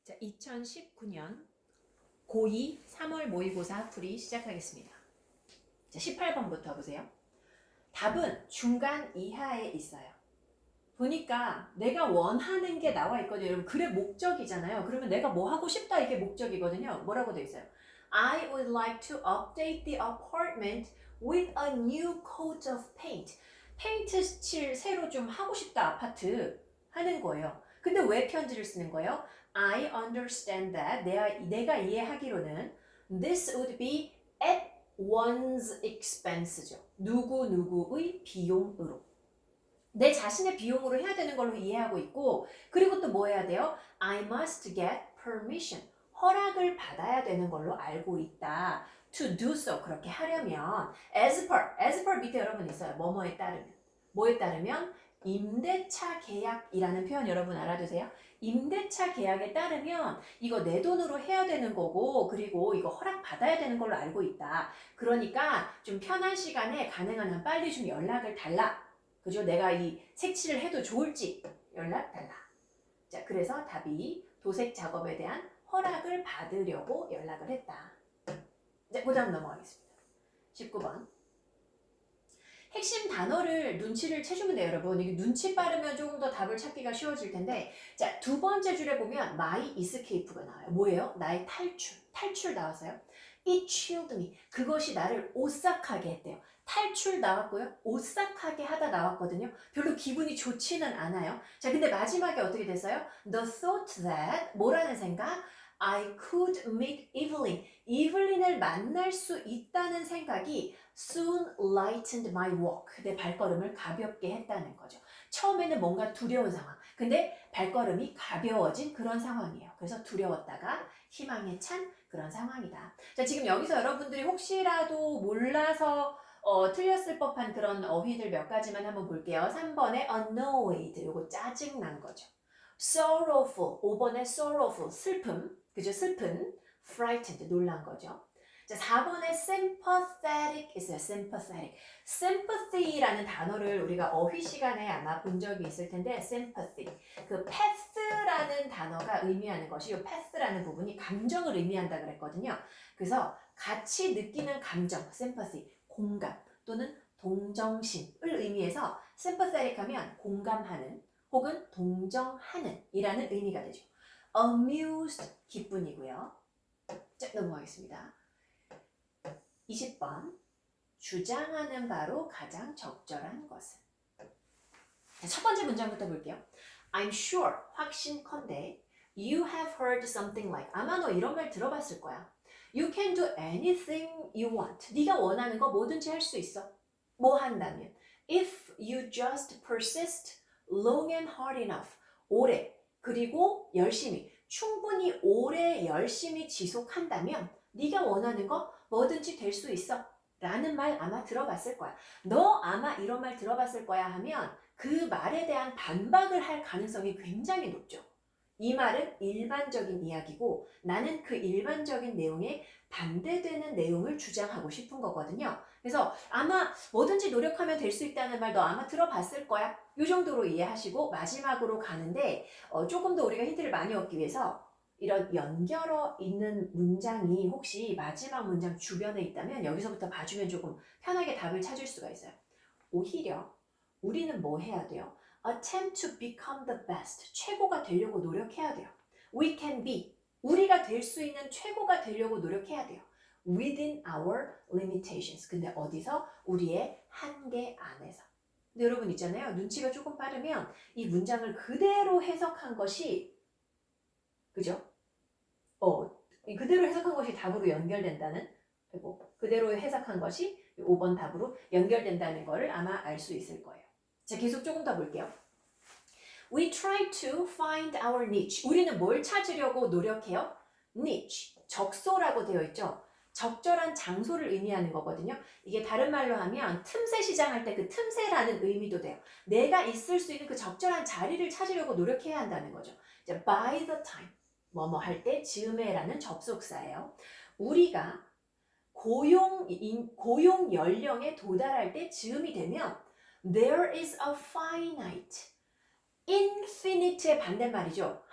자, 2019년 고2 3월 모의고사 풀이 시작하겠습니다. 자, 18번부터 보세요. 답은 중간 이하에 있어요. 보니까 내가 원하는 게 나와 있거든요. 여러분, 글의 목적이잖아요. 그러면 내가 뭐 하고 싶다 이게 목적이거든요. 뭐라고 돼 있어요? I would like to update the apartment with a new coat of paint. 페인트 칠 새로 좀 하고 싶다 아파트 하는 거예요. 근데 왜 편지를 쓰는 거예요? I understand that 내가 이해하기로는 this would be at one's expense죠. 누구누구의 비용으로. 내 자신의 비용으로 해야 되는 걸로 이해하고 있고, 그리고 또 뭐 해야 돼요? I must get permission. 허락을 받아야 되는 걸로 알고 있다. To do so. 그렇게 하려면 as per 밑에 여러분 있어요. 뭐뭐에 따르면. 뭐에 따르면 임대차 계약이라는 표현 여러분 알아두세요. 임대차 계약에 따르면 이거 내 돈으로 해야 되는 거고, 그리고 이거 허락 받아야 되는 걸로 알고 있다. 그러니까 좀 편한 시간에 가능한 한 빨리 좀 연락을 달라. 그죠? 내가 이 색칠을 해도 좋을지 연락 달라. 자, 그래서 답이 도색 작업에 대한 허락을 받으려고 연락을 했다. 자, 그 다음 넘어가겠습니다. 19번. 핵심 단어를 눈치를 채주면 돼요, 여러분. 이게 눈치 빠르면 조금 더 답을 찾기가 쉬워질 텐데, 자, 두 번째 줄에 보면 my escape가 나와요. 뭐예요? 나의 탈출. 탈출 나왔어요. It chilled me. 그것이 나를 오싹하게 했대요. 탈출 나왔고요. 오싹하게 하다 나왔거든요. 별로 기분이 좋지는 않아요. 자, 근데 마지막에 어떻게 됐어요? The thought that, 뭐라는 생각? I could meet Evelyn. 이블린을 만날 수 있다는 생각이 soon lightened my walk. 내 발걸음을 가볍게 했다는 거죠. 처음에는 뭔가 두려운 상황. 근데 발걸음이 가벼워진 그런 상황이에요. 그래서 두려웠다가 희망에 찬 그런 상황이다. 자, 지금 여기서 여러분들이 혹시라도 몰라서 틀렸을 법한 그런 어휘들 몇 가지만 한번 볼게요. 3번에 annoyed. 요거 짜증난 거죠. sorrowful. 5번에 sorrowful. 슬픔. 그죠? 슬픈. frightened. 놀란 거죠. 자, 4번에 sympathetic 있어요. sympathetic. sympathy라는 단어를 우리가 어휘 시간에 아마 본 적이 있을 텐데 sympathy. 그 path라는 단어가 의미하는 것이 이 path라는 부분이 감정을 의미한다 그랬거든요. 그래서 같이 느끼는 감정, sympathy, 공감 또는 동정심을 의미해서 sympathetic 하면 공감하는 혹은 동정하는 이라는 의미가 되죠. amused 기쁜이고요. 자, 넘어가겠습니다. 20번. 주장하는 바로 가장 적절한 것은. 첫 번째 문장부터 볼게요. I'm sure, 확신컨대 you have heard something like 아마 너 이런 말 들어봤을 거야. You can do anything you want. 네가 원하는 거 뭐든지 할 수 있어. 뭐 한다면 if you just persist long and hard enough. 오래 그리고 열심히 충분히 오래 열심히 지속한다면 네가 원하는 거 뭐든지 될 수 있어. 라는 말 아마 들어봤을 거야. 너 아마 이런 말 들어봤을 거야 하면 그 말에 대한 반박을 할 가능성이 굉장히 높죠. 이 말은 일반적인 이야기고 나는 그 일반적인 내용에 반대되는 내용을 주장하고 싶은 거거든요. 그래서 아마 뭐든지 노력하면 될 수 있다는 말 너 아마 들어봤을 거야. 이 정도로 이해하시고 마지막으로 가는데 조금 더 우리가 힌트를 많이 얻기 위해서 이런 연결어 있는 문장이 혹시 마지막 문장 주변에 있다면 여기서부터 봐주면 조금 편하게 답을 찾을 수가 있어요. 오히려 우리는 뭐 해야 돼요? Attempt to become the best. 최고가 되려고 노력해야 돼요. We can be. 우리가 될 수 있는 최고가 되려고 노력해야 돼요. Within our limitations. 근데 어디서? 우리의 한계 안에서. 근데 여러분 있잖아요. 눈치가 조금 빠르면 이 문장을 그대로 해석한 것이 그죠? 그대로 해석한 것이 답으로 연결된다는 그리고 그대로 해석한 것이 5번 답으로 연결된다는 것을 아마 알 수 있을 거예요. 자, 계속 조금 더 볼게요. We try to find our niche. 우리는 뭘 찾으려고 노력해요? niche, 적소라고 되어 있죠. 적절한 장소를 의미하는 거거든요. 이게 다른 말로 하면 틈새 시장할 때 그 틈새라는 의미도 돼요. 내가 있을 수 있는 그 적절한 자리를 찾으려고 노력해야 한다는 거죠. 자, by the time. 뭐뭐 할 때 즈음에라는 접속사예요. 우리가 고용 연령에 도달할 때 즈음이 되면 there is a finite infinite의 반대말이죠.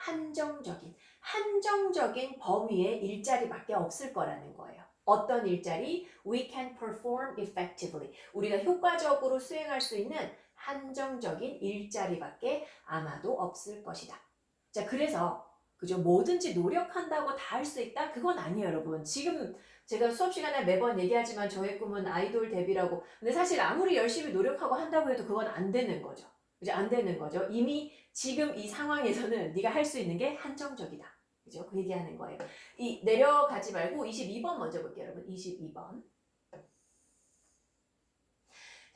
한정적인 범위의 일자리밖에 없을 거라는 거예요. 어떤 일자리? We can perform effectively. 우리가 효과적으로 수행할 수 있는 한정적인 일자리밖에 아마도 없을 것이다. 자, 그래서 그죠? 뭐든지 노력한다고 다 할 수 있다? 그건 아니에요, 여러분. 지금 제가 수업 시간에 매번 얘기하지만 저의 꿈은 아이돌 데뷔라고. 근데 사실 아무리 열심히 노력하고 한다고 해도 그건 안 되는 거죠. 그죠? 안 되는 거죠. 이미 지금 이 상황에서는 네가 할 수 있는 게 한정적이다. 그죠? 그 얘기하는 거예요. 이 내려가지 말고 22번 먼저 볼게요, 여러분. 22번.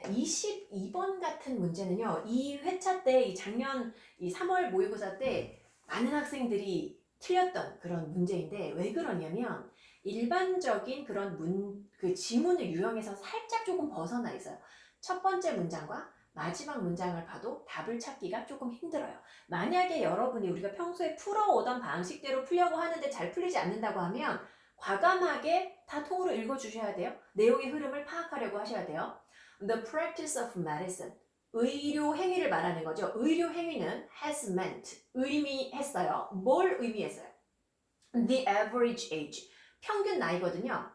22번 같은 문제는요. 이 회차 때, 이 작년 이 3월 모의고사 때 많은 학생들이 틀렸던 그런 문제인데 왜 그러냐면 일반적인 그런 그 지문의 유형에서 살짝 조금 벗어나 있어요. 첫 번째 문장과 마지막 문장을 봐도 답을 찾기가 조금 힘들어요. 만약에 여러분이 우리가 평소에 풀어오던 방식대로 풀려고 하는데 잘 풀리지 않는다고 하면 과감하게 다 통으로 읽어주셔야 돼요. 내용의 흐름을 파악하려고 하셔야 돼요. The practice of medicine. 의료 행위를 말하는 거죠. 의료 행위는 has meant. 의미했어요. 뭘 의미했어요? The average age. 평균 나이거든요.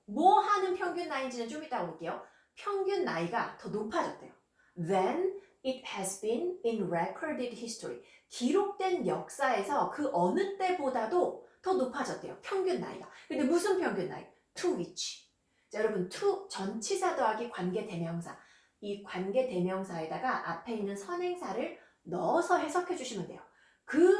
뭐 하는 평균 나이인지는 좀 이따 볼게요. 평균 나이가 더 높아졌대요. Then it has been in recorded history. 기록된 역사에서 그 어느 때보다도 더 높아졌대요. 평균 나이가. 근데 무슨 평균 나이? To which. 자, 여러분, to 전치사 더하기 관계대명사. 이 관계대명사에다가 앞에 있는 선행사를 넣어서 해석해 주시면 돼요. 그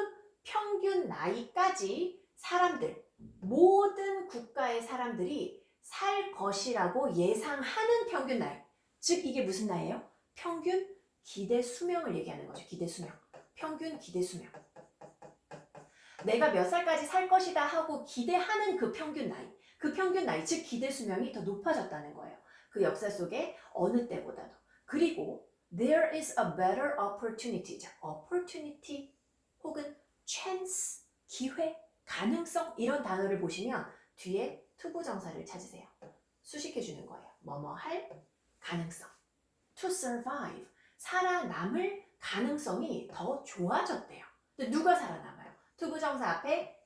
평균 나이까지 사람들, 모든 국가의 사람들이 살 것이라고 예상하는 평균 나이. 즉 이게 무슨 나이예요? 평균 기대 수명을 얘기하는 거죠. 기대 수명. 평균 기대 수명. 내가 몇 살까지 살 것이다 하고 기대하는 그 평균 나이. 그 평균 나이, 즉 기대 수명이 더 높아졌다는 거예요. 그 역사 속에 어느 때보다도. 그리고 there is a better opportunity. 자, opportunity 혹은 chance, 기회, 가능성 이런 단어를 보시면 뒤에 투부정사를 찾으세요. 수식해 주는 거예요. 뭐뭐 할 가능성. To survive. 살아남을 가능성이 더 좋아졌대요. 근데 누가 살아남아요? 투부정사 앞에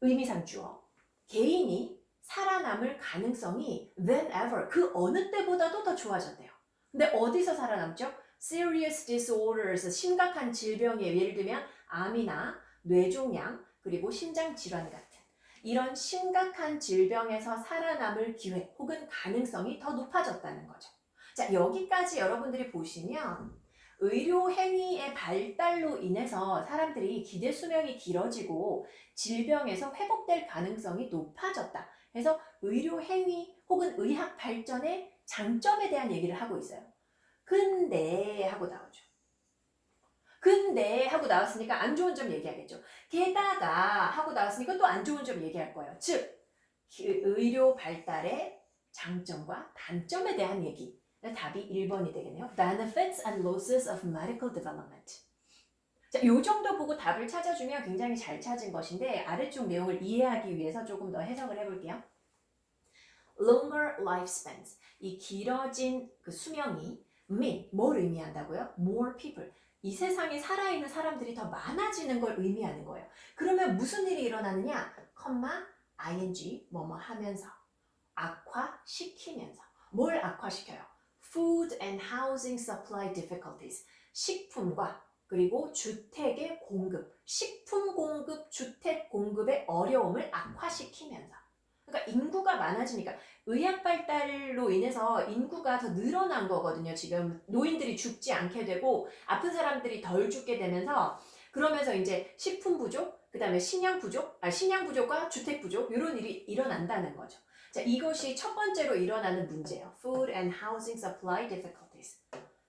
의미상 주어. 개인이 살아남을 가능성이 than ever. 그 어느 때보다도 더 좋아졌대요. 근데 어디서 살아남죠? Serious disorders. 심각한 질병이에요. 예를 들면 암이나 뇌종양 그리고 심장질환 같은 이런 심각한 질병에서 살아남을 기회 혹은 가능성이 더 높아졌다는 거죠. 자, 여기까지 여러분들이 보시면 의료 행위의 발달로 인해서 사람들이 기대 수명이 길어지고 질병에서 회복될 가능성이 높아졌다. 그래서 의료 행위 혹은 의학 발전의 장점에 대한 얘기를 하고 있어요. 근데 하고 나오죠. 근데 하고 나왔으니까 안 좋은 점 얘기하겠죠. 게다가 하고 나왔으니까 또 안 좋은 점 얘기할 거예요. 즉 의료 발달의 장점과 단점에 대한 얘기. 답이 1번이 되겠네요. Benefits and losses of medical development. 자, 요 정도 보고 답을 찾아주면 굉장히 잘 찾은 것인데 아래쪽 내용을 이해하기 위해서 조금 더 해석을 해볼게요. Longer lifespans. 이 길어진 그 수명이 mean, 뭘 의미한다고요? More people. 이 세상에 살아있는 사람들이 더 많아지는 걸 의미하는 거예요. 그러면 무슨 일이 일어나느냐? ing, 뭐뭐 하면서. 악화시키면서. 뭘 악화시켜요? Food and housing supply difficulties. 식품과 그리고 주택의 공급, 식품 공급, 주택 공급의 어려움을 악화시키면서. 그러니까 인구가 많아지니까 의학 발달로 인해서 인구가 더 늘어난 거거든요. 지금 노인들이 죽지 않게 되고 아픈 사람들이 덜 죽게 되면서 그러면서 이제 식품 부족, 그 다음에 식량 부족과 주택 부족 이런 일이 일어난다는 거죠. 자, 이것이 첫 번째로 일어나는 문제예요. Food and housing supply difficulties.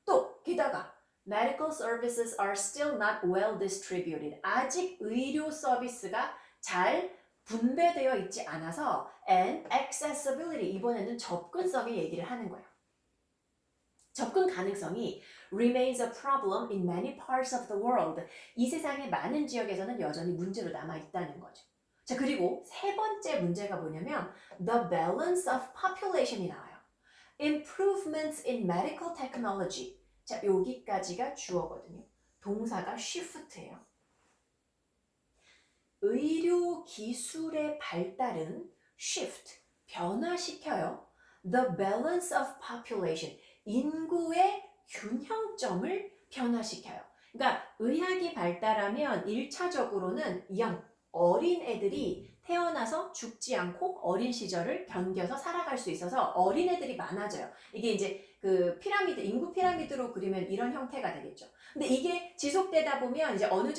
또 게다가 medical services are still not well distributed. 아직 의료 서비스가 잘 분배되어 있지 않아서 and accessibility. 이번에는 접근성의 얘기를 하는 거예요. 접근 가능성이 remains a problem in many parts of the world. 이 세상의 많은 지역에서는 여전히 문제로 남아 있다는 거죠. 자, 그리고 세 번째 문제가 뭐냐면 the balance of population이 나와요. Improvements in medical technology. 자, 여기까지가 주어거든요. 동사가 shift예요. 의료 기술의 발달은 shift, 변화시켜요. The balance of population, 인구의 균형점을 변화시켜요. 그러니까 의학이 발달하면 1차적으로는 어린 애들이 태어나서 죽지 않고 어린 시절을 견뎌서 살아갈 수 있어서 어린 애들이 많아져요. 이게 이제 그 피라미드, 인구 피라미드로 그리면 이런 형태가 되겠죠. 근데 이게 지속되다 보면 이제 어느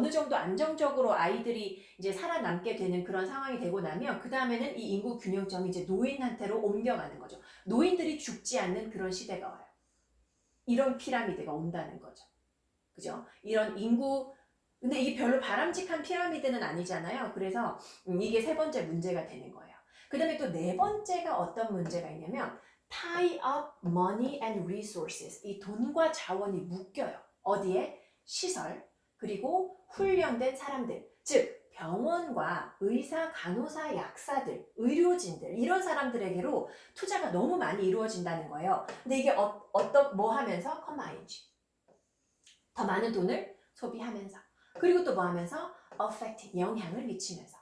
정도 안정적으로 아이들이 이제 살아남게 되는 그런 상황이 되고 나면 그 다음에는 이 인구 균형점이 이제 노인한테로 옮겨가는 거죠. 노인들이 죽지 않는 그런 시대가 와요. 이런 피라미드가 온다는 거죠. 그죠? 이런 인구, 근데 이게 별로 바람직한 피라미드는 아니잖아요. 그래서 이게 세 번째 문제가 되는 거예요. 그 다음에 또 네 번째가 어떤 문제가 있냐면 tie up money and resources. 이 돈과 자원이 묶여요. 어디에? 시설, 그리고 훈련된 사람들. 즉, 병원과 의사, 간호사, 약사들, 의료진들 이런 사람들에게로 투자가 너무 많이 이루어진다는 거예요. 근데 이게 뭐 하면서? 컴바인지. 더 많은 돈을 소비하면서. 그리고 또 뭐 하면서? affect, 영향을 미치면서.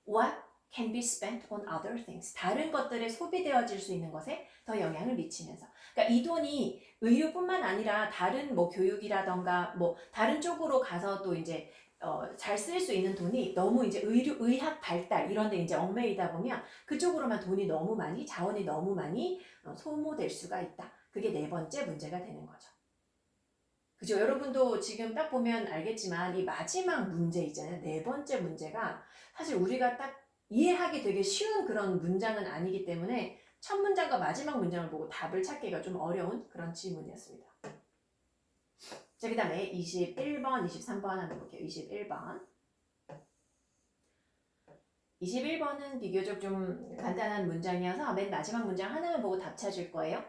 What can be spent on other things. 다른 것들에 소비되어질 수 있는 것에 더 영향을 미치면서. 그러니까 이 돈이 의료뿐만 아니라 다른 뭐 교육이라던가 뭐 다른 쪽으로 가서 또 이제 잘 쓸 수 있는 돈이 너무 이제 의학 발달 이런 데 이제 얽매이다 보면 그쪽으로만 돈이 너무 많이, 자원이 너무 많이 소모될 수가 있다. 그게 네 번째 문제가 되는 거죠. 그죠? 여러분도 지금 딱 보면 알겠지만 이 마지막 문제 있잖아요. 네 번째 문제가 사실 우리가 딱 이해하기 되게 쉬운 그런 문장은 아니기 때문에 첫 문장과 마지막 문장을 보고 답을 찾기가 좀 어려운 그런 질문이었습니다. 자, 그 다음에 21번, 23번 한번 볼게요. 21번. 21번은 비교적 좀 간단한 문장이어서 맨 마지막 문장 하나만 보고 답 찾을 거예요.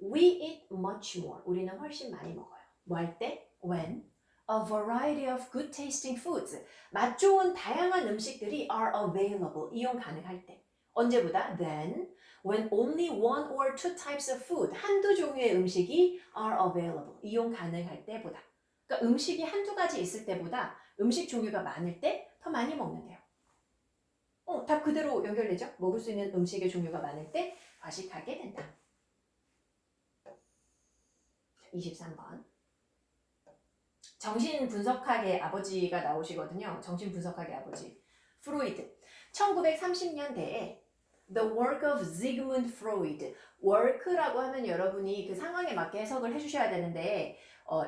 We eat much more. 우리는 훨씬 많이 먹어요. 뭐 할 때? When a variety of good tasting foods. 맛 좋은 다양한 음식들이 are available. 이용 가능할 때. 언제보다? Then when only one or two types of food. 한두 종류의 음식이 are available. 이용 가능할 때보다. 그러니까 음식이 한두 가지 있을 때보다 음식 종류가 많을 때 더 많이 먹는데요. 답 그대로 연결되죠? 먹을 수 있는 음식의 종류가 많을 때 과식하게 된다. 23번. 정신분석학의 아버지가 나오시거든요. 정신분석학의 아버지. 프로이드. 1930년대에 The work of Sigmund Freud. work라고 하면 여러분이 그 상황에 맞게 해석을 해주셔야 되는데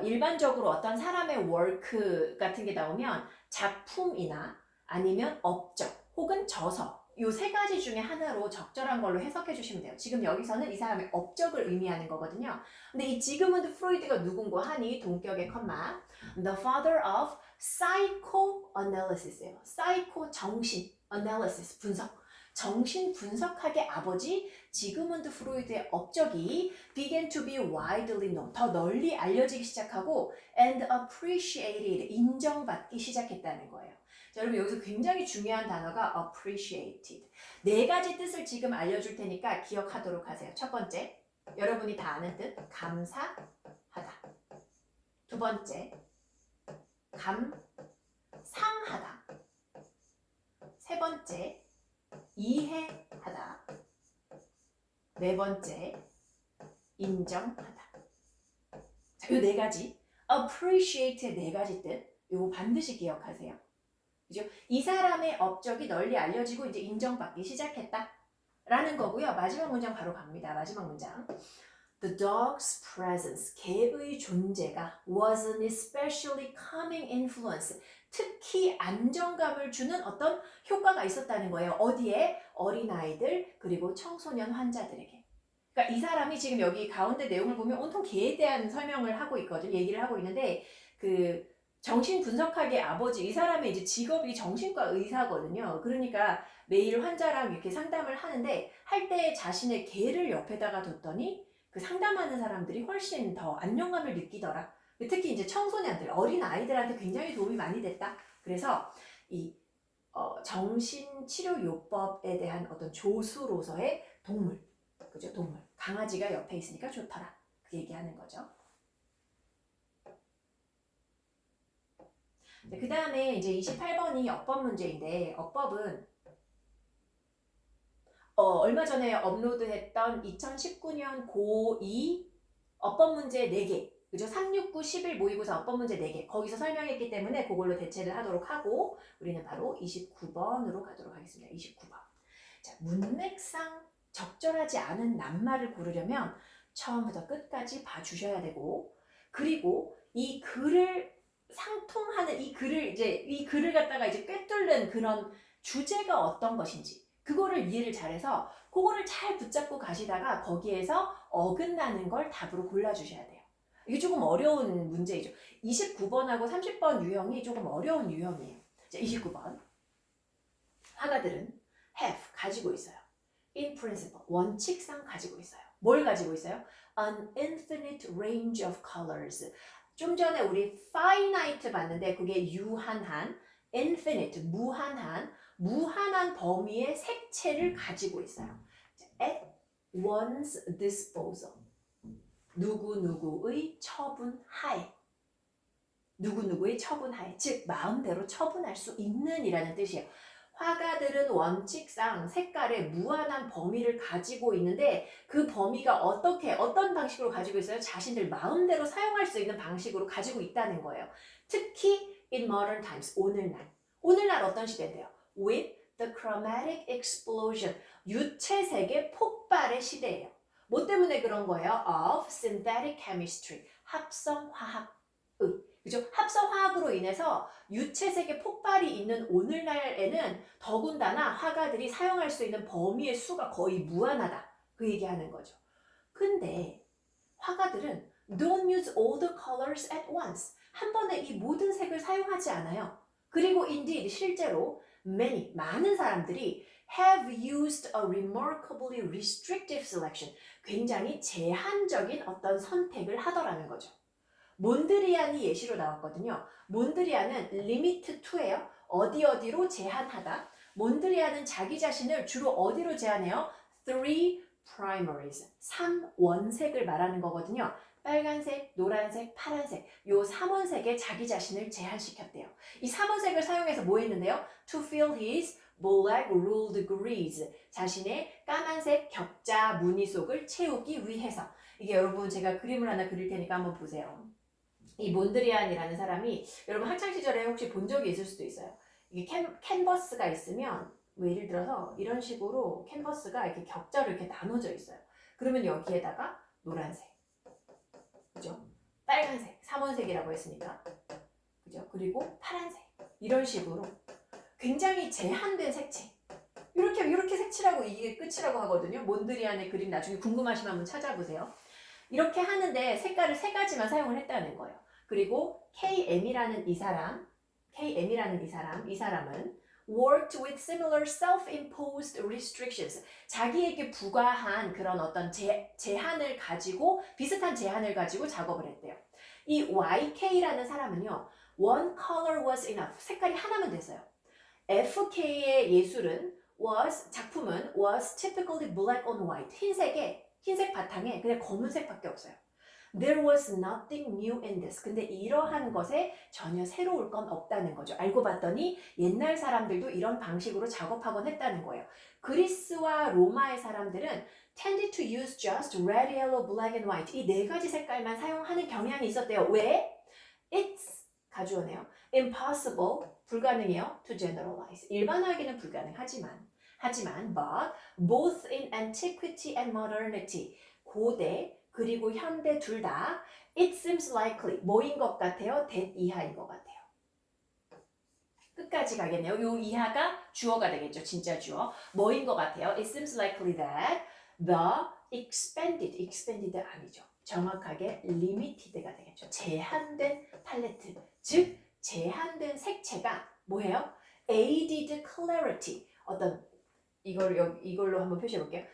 일반적으로 어떤 사람의 work 같은 게 나오면 작품이나 아니면 업적 혹은 저서 요 세 가지 중에 하나로 적절한 걸로 해석해 주시면 돼요. 지금 여기서는 이 사람의 업적을 의미하는 거거든요. 근데 이 지그문드 프로이드가 누군고 하니 동격의 컴마 The father of psychoanalysis예요. psycho 정신, analysis 분석. 정신 분석학의 아버지 지그문드 프로이드의 업적이 began to be widely known, 더 널리 알려지기 시작하고 and appreciated, 인정받기 시작했다는 거예요. 자, 여러분 여기서 굉장히 중요한 단어가 appreciated. 네 가지 뜻을 지금 알려줄 테니까 기억하도록 하세요. 첫 번째, 여러분이 다 아는 뜻, 감사하다. 두 번째, 감상하다. 세 번째, 이해하다. 네 번째, 인정하다. 자, 이 네 가지, appreciate의 네 가지 뜻, 이거 반드시 기억하세요. 그죠? 이 사람의 업적이 널리 알려지고 이제 인정받기 시작했다. 라는 거고요. 마지막 문장 바로 갑니다. 마지막 문장. The dog's presence, 개의 존재가 was an especially calming influence. 특히 안정감을 주는 어떤 효과가 있었다는 거예요. 어디에? 어린아이들 그리고 청소년 환자들에게. 그러니까 이 사람이 지금 여기 가운데 내용을 보면 온통 개에 대한 설명을 하고 있거든요. 얘기를 하고 있는데 그 정신분석학의 아버지, 이 사람의 이제 직업이 정신과 의사거든요. 그러니까 매일 환자랑 이렇게 상담을 하는데 할 때 자신의 개를 옆에다가 뒀더니 그 상담하는 사람들이 훨씬 더 안정감을 느끼더라. 특히 이제 청소년들, 어린 아이들한테 굉장히 도움이 많이 됐다. 그래서 이 정신치료요법에 대한 어떤 조수로서의 동물, 그죠? 동물. 강아지가 옆에 있으니까 좋더라. 그 얘기하는 거죠. 그 다음에 이제 28번이 어법 문제인데 어법은 얼마 전에 업로드했던 2019년 고2 어법 문제 4개 그죠? 369, 11 모의고사 어법 문제 4개 거기서 설명했기 때문에 그걸로 대체를 하도록 하고 우리는 바로 29번으로 가도록 하겠습니다. 29번. 자, 문맥상 적절하지 않은 낱말을 고르려면 처음부터 끝까지 봐주셔야 되고 그리고 이 글을 상통하는 이 글을 갖다가 이제 꿰뚫는 그런 주제가 어떤 것인지 그거를 이해를 잘해서 그거를 잘 붙잡고 가시다가 거기에서 어긋나는 걸 답으로 골라주셔야 돼요. 이게 조금 어려운 문제이죠. 29번하고 30번 유형이 조금 어려운 유형이에요. 자, 29번. 화가들은 have 가지고 있어요. in principle 원칙상 가지고 있어요. 뭘 가지고 있어요? An infinite range of colors. 좀 전에 우리 finite 봤는데 그게 유한한, infinite 무한한 범위의 색채를 가지고 있어요. At one's disposal. 누구누구의 처분하에. 누구누구의 처분하에. 즉 마음대로 처분할 수 있는 이라는 뜻이에요. 화가들은 원칙상 색깔의 무한한 범위를 가지고 있는데 그 범위가 어떤 방식으로 가지고 있어요? 자신들 마음대로 사용할 수 있는 방식으로 가지고 있다는 거예요. 특히 in modern times, 오늘날 어떤 시대인데요? With the chromatic explosion, 유채색의 폭발의 시대예요. 뭐 때문에 그런 거예요? Of synthetic chemistry, 합성화학의. 그죠? 합성화학으로 인해서 유채색의 폭발이 있는 오늘날에는 더군다나 화가들이 사용할 수 있는 범위의 수가 거의 무한하다. 그 얘기하는 거죠. 근데 화가들은 don't use all the colors at once. 한 번에 이 모든 색을 사용하지 않아요. 그리고 indeed 실제로 많은 사람들이 have used a remarkably restrictive selection. 굉장히 제한적인 어떤 선택을 하더라는 거죠. 몬드리안이 예시로 나왔거든요. 몬드리안은 limit to예요. 어디로 제한하다. 몬드리안은 자기 자신을 주로 어디로 제한해요? Three primaries. 3원색을 말하는 거거든요. 빨간색, 노란색, 파란색. 요 3원색에 자기 자신을 제한시켰대요. 이 3원색을 사용해서 뭐 했는데요? To fill his black ruled grids. 자신의 까만색 격자 무늬 속을 채우기 위해서. 이게 여러분 제가 그림을 하나 그릴 테니까 한번 보세요. 이 몬드리안이라는 사람이 여러분 학창시절에 혹시 본 적이 있을 수도 있어요. 이게 캔버스가 있으면 뭐 예를 들어서 이런 식으로 캔버스가 이렇게 격자로 이렇게 나눠져 있어요. 그러면 여기에다가 노란색, 그죠? 빨간색, 3원색이라고 했으니까, 그죠? 그리고 파란색 이런 식으로 굉장히 제한된 색채. 이렇게 색칠하고 이게 끝이라고 하거든요. 몬드리안의 그림 나중에 궁금하시면 한번 찾아보세요. 이렇게 하는데 색깔을 3가지만 사용을 했다는 거예요. 그리고 KM이라는 이 사람은 worked with similar self-imposed restrictions. 자기에게 부과한 그런 어떤 제한을 가지고 비슷한 제한을 가지고 작업을 했대요. 이 YK라는 사람은요. One color was enough. 색깔이 하나면 됐어요. FK의 작품은 was typically black on white. 흰색 바탕에 그냥 검은색밖에 없어요. There was nothing new in this. 근데 이러한 것에 전혀 새로울 건 없다는 거죠. 알고 봤더니 옛날 사람들도 이런 방식으로 작업하곤 했다는 거예요. 그리스와 로마의 사람들은 tended to use just red, yellow, black and white. 이 4가지 색깔만 사용하는 경향이 있었대요. 왜? It's 가주어네요. Impossible, 불가능해요. To generalize. 일반화하기는 불가능하지만 but both in antiquity and modernity, 고대 그리고 현대 둘 다 it seems likely, 뭐인 것 같아요? that 이하인 것 같아요. 끝까지 가겠네요. 요 이하가 주어가 되겠죠. 진짜 주어. 뭐인 것 같아요? It seems likely that the expanded 아니죠. 정확하게 limited가 되겠죠. 제한된 팔레트, 즉 제한된 색채가 뭐예요? aided clarity, 어떤 이걸로 한번 표시해 볼게요.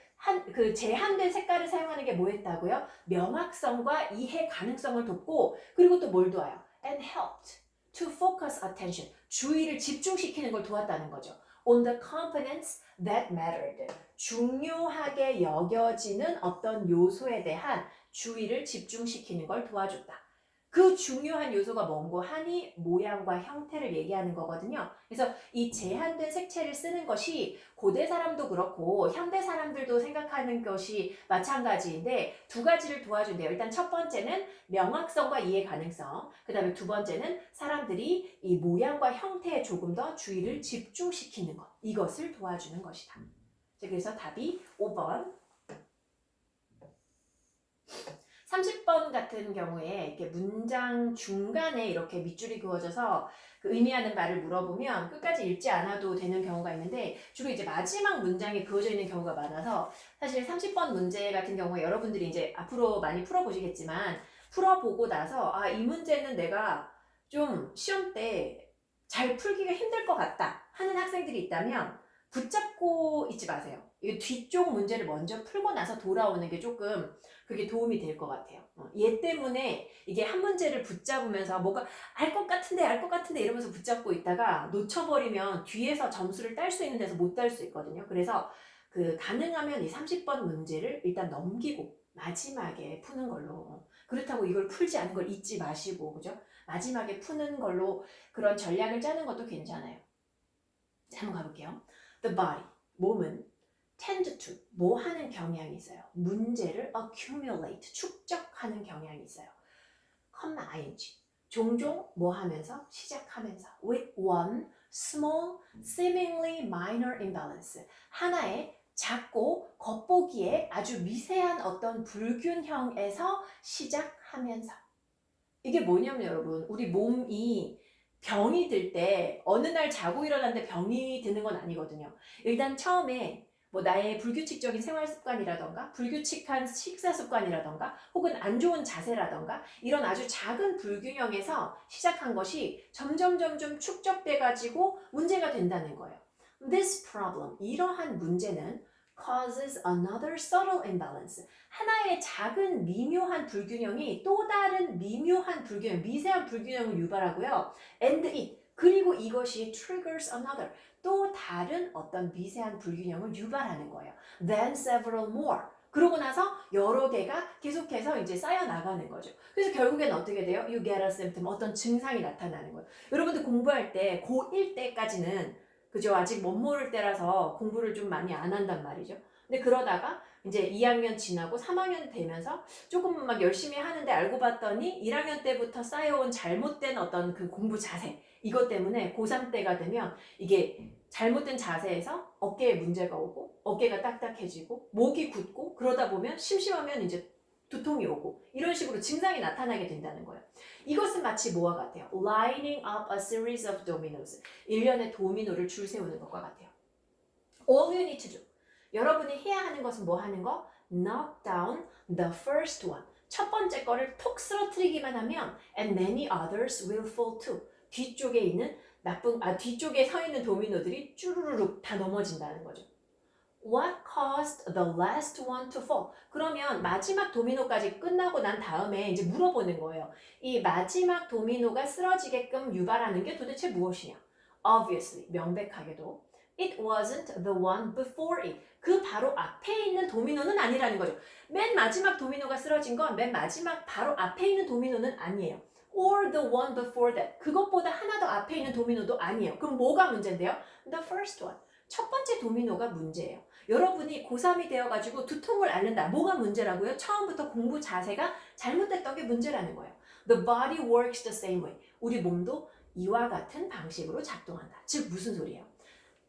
그 제한된 색깔을 사용하는 게 뭐였다고요? 명확성과 이해 가능성을 돕고 그리고 또 뭘 도와요? And helped to focus attention. 주의를 집중시키는 걸 도왔다는 거죠. On the components that mattered. 중요하게 여겨지는 어떤 요소에 대한 주의를 집중시키는 걸 도와줬다. 그 중요한 요소가 뭔고 하니 모양과 형태를 얘기하는 거거든요. 그래서 이 제한된 색채를 쓰는 것이 고대 사람도 그렇고 현대 사람들도 생각하는 것이 마찬가지인데 두 가지를 도와준대요. 일단 첫 번째는 명확성과 이해 가능성, 그 다음에 두 번째는 사람들이 이 모양과 형태에 조금 더 주의를 집중시키는 것, 이것을 도와주는 것이다. 그래서 답이 5번. 30번 같은 경우에 이렇게 문장 중간에 이렇게 밑줄이 그어져서 그 의미하는 바를 물어보면 끝까지 읽지 않아도 되는 경우가 있는데 주로 이제 마지막 문장에 그어져 있는 경우가 많아서 사실 30번 문제 같은 경우에 여러분들이 이제 앞으로 많이 풀어보시겠지만 풀어보고 나서 아, 이 문제는 내가 좀 시험 때 잘 풀기가 힘들 것 같다 하는 학생들이 있다면 붙잡고 있지 마세요. 이 뒤쪽 문제를 먼저 풀고 나서 돌아오는 게 조금 그게 도움이 될 것 같아요. 얘 때문에 이게 한 문제를 붙잡으면서 뭐가 알 것 같은데 이러면서 붙잡고 있다가 놓쳐버리면 뒤에서 점수를 딸 수 있는 데서 못 딸 수 있거든요. 그래서 그 가능하면 이 30번 문제를 일단 넘기고 마지막에 푸는 걸로, 그렇다고 이걸 풀지 않은 걸 잊지 마시고, 그죠? 마지막에 푸는 걸로 그런 전략을 짜는 것도 괜찮아요. 자, 한번 가볼게요. The body, 몸은 tend to, 뭐 하는 경향이 있어요. 문제를 accumulate, 축적하는 경향이 있어요. ing, 종종 뭐 하면서, 시작하면서 with one small, seemingly minor imbalance, 하나의 작고 겉보기에 아주 미세한 어떤 불균형에서 시작하면서. 이게 뭐냐면 여러분, 우리 몸이 병이 들 때 어느 날 자고 일어났는데 병이 드는 건 아니거든요. 일단 처음에 뭐 나의 불규칙적인 생활 습관이라던가 불규칙한 식사 습관이라던가 혹은 안 좋은 자세라던가 이런 아주 작은 불균형에서 시작한 것이 점점 축적돼 가지고 문제가 된다는 거예요. This problem, 이러한 문제는 causes another subtle imbalance, 하나의 작은 미묘한 불균형이 또 다른 미묘한 불균형, 미세한 불균형을 유발하고요. And it, 그리고 이것이 triggers another, 또 다른 어떤 미세한 불균형을 유발하는 거예요. Then several more. 그러고 나서 여러 개가 계속해서 이제 쌓여 나가는 거죠. 그래서 결국엔 어떻게 돼요? You get a symptom, 어떤 증상이 나타나는 거예요. 여러분들 공부할 때 고1 때까지는 그죠? 아직 못 모를 때라서 공부를 좀 많이 안 한단 말이죠. 근데 그러다가 이제 2학년 지나고 3학년 되면서 조금 막 열심히 하는데 알고 봤더니 1학년 때부터 쌓여온 잘못된 어떤 그 공부 자세, 이것 때문에 고3 때가 되면 이게 잘못된 자세에서 어깨에 문제가 오고 어깨가 딱딱해지고 목이 굳고 그러다 보면 심심하면 이제 두통이 오고 이런 식으로 증상이 나타나게 된다는 거예요. 이것은 마치 뭐와 같아요? Lining up a series of dominoes. 일련의 도미노를 줄 세우는 것과 같아요. All you need to do. 여러분이 해야 하는 것은 뭐 하는 거? Knock down the first one. 첫 번째 거를 톡 쓰러뜨리기만 하면 and many others will fall too. 뒤쪽에 있는 뒤쪽에 서 있는 도미노들이 쭈루루룩 다 넘어진다는 거죠. What caused the last one to fall? 그러면 마지막 도미노까지 끝나고 난 다음에 이제 물어보는 거예요. 이 마지막 도미노가 쓰러지게끔 유발하는 게 도대체 무엇이냐? Obviously, 명백하게도 it wasn't the one before it. 그 바로 앞에 있는 도미노는 아니라는 거죠. 맨 마지막 도미노가 쓰러진 건 맨 마지막 바로 앞에 있는 도미노는 아니에요. Or the one before that. 그것보다 하나 더 앞에 있는 도미노도 아니에요. 그럼 뭐가 문제인데요? The first one. 첫 번째 도미노가 문제예요. 여러분이 고3이 되어가지고 두통을 앓는다. 뭐가 문제라고요? 처음부터 공부 자세가 잘못됐던 게 문제라는 거예요. The body works the same way. 우리 몸도 이와 같은 방식으로 작동한다. 즉 무슨 소리예요?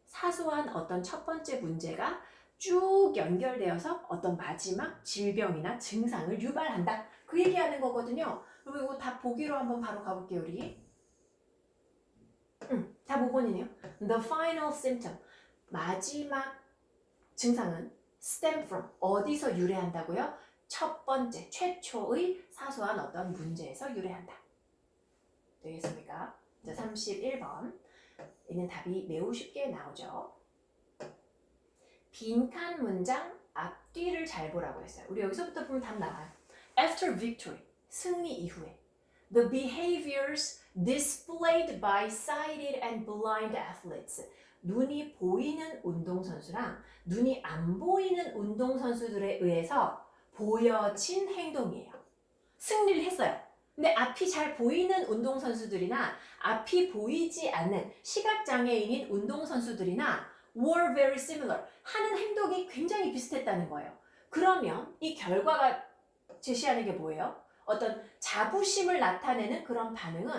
사소한 어떤 첫 번째 문제가 쭉 연결되어서 어떤 마지막 질병이나 증상을 유발한다. 그 얘기하는 거거든요. 그리고 이거 다 보기로 한번 바로 가볼게요, 우리. 다 5번이네요. The final symptom. 마지막 증상은 stem from, 어디서 유래한다고요? 첫 번째, 최초의 사소한 어떤 문제에서 유래한다. 되겠습니까? 자, 31번. 이는 답이 매우 쉽게 나오죠. 빈칸 문장 앞뒤를 잘 보라고 했어요. 우리 여기서부터 보면 답 나와요. After victory, 승리 이후에 the behaviors displayed by sighted and blind athletes, 눈이 보이는 운동선수랑 눈이 안 보이는 운동선수들에 의해서 보여진 행동이에요. 승리를 했어요. 근데 앞이 잘 보이는 운동선수들이나 앞이 보이지 않는 시각장애인인 운동선수들이나 were very similar. 하는 행동이 굉장히 비슷했다는 거예요. 그러면 이 결과가 제시하는 게 뭐예요? 어떤 자부심을 나타내는 그런 반응은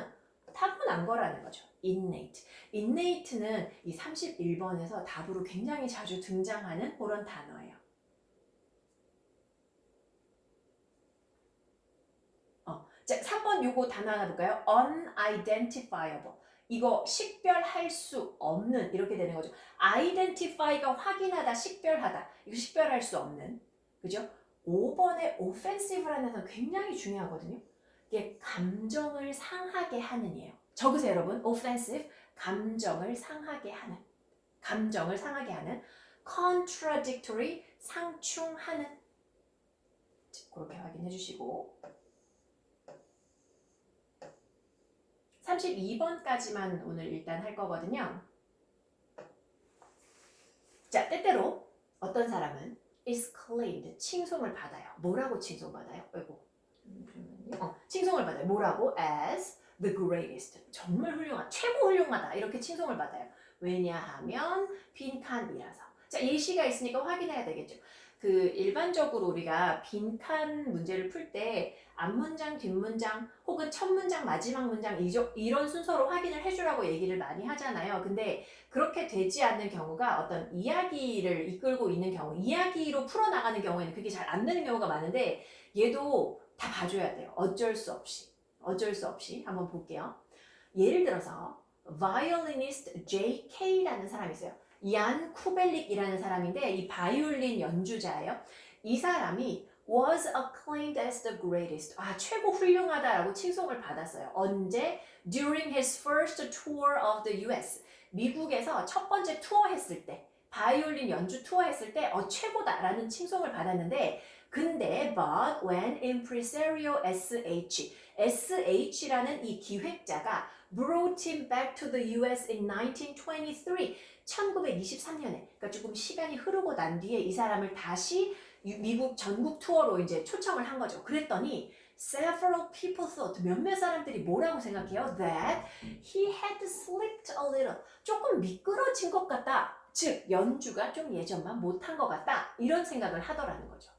타고난 거라는 거죠. innate. innate는 이 31번에서 답으로 굉장히 자주 등장하는 그런 단어예요. 자, 3번 요거 단어 하나 볼까요? unidentifiable. 이거 식별할 수 없는 이렇게 되는 거죠. identify가 확인하다, 식별하다. 이거 식별할 수 없는. 그죠? 5번의 offensive라는 단어 굉장히 중요하거든요. 이게 감정을 상하게 하는이에요. 적으세요, 여러분. offensive, 감정을 상하게 하는. 감정을 상하게 하는. contradictory, 상충하는. 그렇게 확인해 주시고. 32번까지만 오늘 일단 할 거거든요. 자, 때때로 어떤 사람은 is claimed, 칭송을 받아요. 뭐라고 칭송받아요? 칭송을 받아요. 뭐라고? as the greatest. 정말 훌륭한, 최고 훌륭하다. 이렇게 칭송을 받아요. 왜냐하면 빈칸이라서. 자, 예시가 있으니까 확인해야 되겠죠. 그 일반적으로 우리가 빈칸 문제를 풀 때 앞문장, 뒷문장 혹은 첫 문장, 마지막 문장 이런 순서로 확인을 해주라고 얘기를 많이 하잖아요. 근데 그렇게 되지 않는 경우가 어떤 이야기를 이끌고 있는 경우, 이야기로 풀어나가는 경우에는 그게 잘 안 되는 경우가 많은데 얘도 다 봐줘야 돼요. 어쩔 수 없이. 어쩔 수 없이. 한번 볼게요. 예를 들어서 violinist J.K라는 사람이 있어요. 얀 쿠벨릭이라는 사람인데 이 바이올린 연주자예요. 이 사람이 was acclaimed as the greatest. 아, 최고 훌륭하다라고 칭송을 받았어요. 언제? During his first tour of the US. 미국에서 첫 번째 투어 했을 때, 바이올린 연주 투어 했을 때 최고다라는 칭송을 받았는데 근데 but when impresario SH라는 이 기획자가 brought him back to the US in 1923 1923년에 그러니까 조금 시간이 흐르고 난 뒤에 이 사람을 다시 미국 전국 투어로 이제 초청을 한 거죠. 그랬더니 several people thought 몇몇 사람들이 뭐라고 생각해요? That he had slipped a little 조금 미끄러진 것 같다. 즉 연주가 좀 예전만 못한 것 같다. 이런 생각을 하더라는 거죠.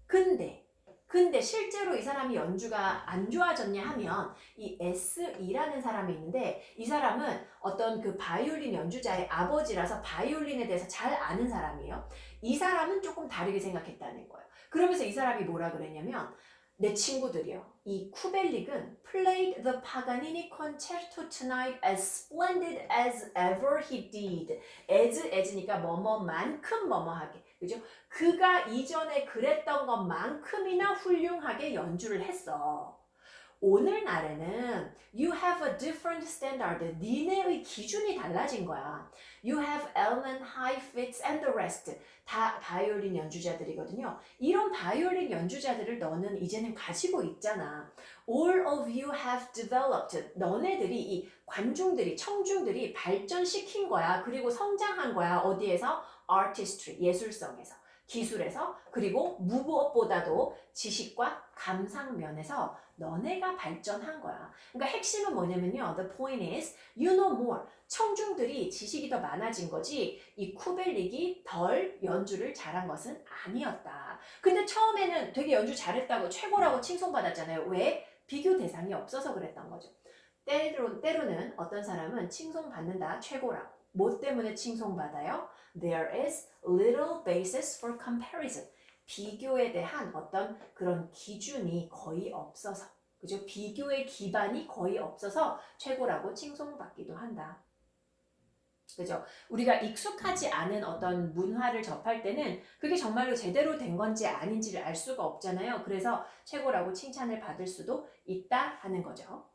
근데 실제로 이 사람이 연주가 안 좋아졌냐 하면 이 S.E라는 사람이 있는데 이 사람은 어떤 그 바이올린 연주자의 아버지라서 바이올린에 대해서 잘 아는 사람이에요. 이 사람은 조금 다르게 생각했다는 거예요. 그러면서 이 사람이 뭐라 그랬냐면 내 친구들이요. 이 쿠벨릭은 played the Paganini concerto tonight as splendid as ever he did. as니까 뭐뭐만큼 뭐뭐하게. 그죠? 그가 이전에 그랬던 것만큼이나 훌륭하게 연주를 했어. 오늘날에는 you have a different standard. 니네의 기준이 달라진 거야. You have Elman, Heifetz and the rest. 다 바이올린 연주자들이거든요. 이런 바이올린 연주자들을 너는 이제는 가지고 있잖아. All of you have developed. 너네들이 이 관중들이, 청중들이 발전시킨 거야. 그리고 성장한 거야. 어디에서? artistry, 예술성에서. 기술에서 그리고 무엇보다도 지식과 감상 면에서 너네가 발전한 거야. 그러니까 핵심은 뭐냐면요. The point is you know more. 청중들이 지식이 더 많아진 거지 이 쿠벨릭이 덜 연주를 잘한 것은 아니었다. 근데 처음에는 되게 연주 잘했다고 최고라고 칭송받았잖아요. 왜? 비교 대상이 없어서 그랬던 거죠. 때로는 어떤 사람은 칭송받는다 최고라고. 뭐 때문에 칭송받아요? There is little basis for comparison. 비교에 대한 어떤 그런 기준이 거의 없어서, 그죠? 비교의 기반이 거의 없어서 최고라고 칭송받기도 한다. 그죠? 우리가 익숙하지 않은 어떤 문화를 접할 때는 그게 정말로 제대로 된 건지 아닌지를 알 수가 없잖아요. 그래서 최고라고 칭찬을 받을 수도 있다 하는 거죠.